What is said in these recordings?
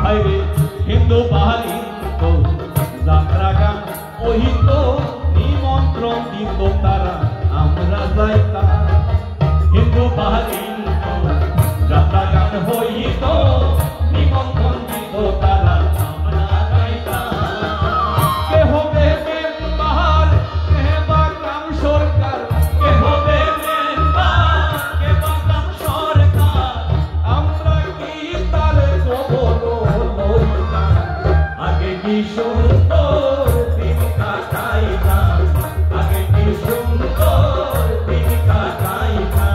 ভাইরে হিন্দু বাহারি তো যাত্রা গান ওই তো নিমন্ত্রণ দিত তারা আমরা যাইতাম হিন্দু বাহারি তো যাত্রা গান হইত নিমন্ত্রণ দিত তারা আমরা যাইতাম কে হবে মেম্বার কে বা গ্রাম সরকার কে হবে মেম্বার কে বা গ্রাম সরকার আমরা কি তার খবর লইতাম আগে কি সুন্দর দিন কাটাইতাম আগে কি সুন্দর দিন কাটাইতাম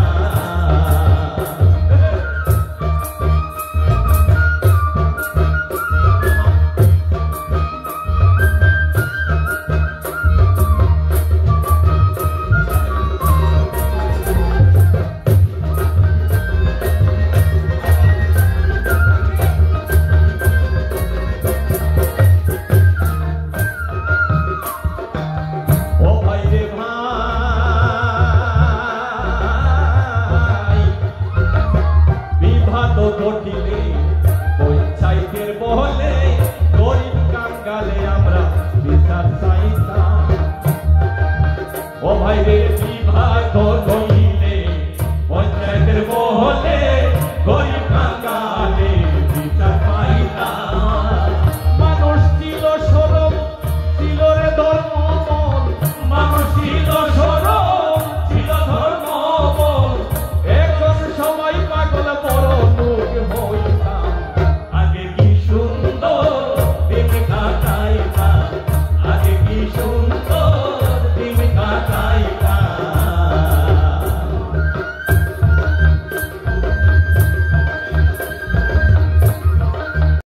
ঘটিলে পঞ্চায়েতের বহলে গরিব কাঙ্গালে আমরা বিচার চাইতাম ও ভাই রে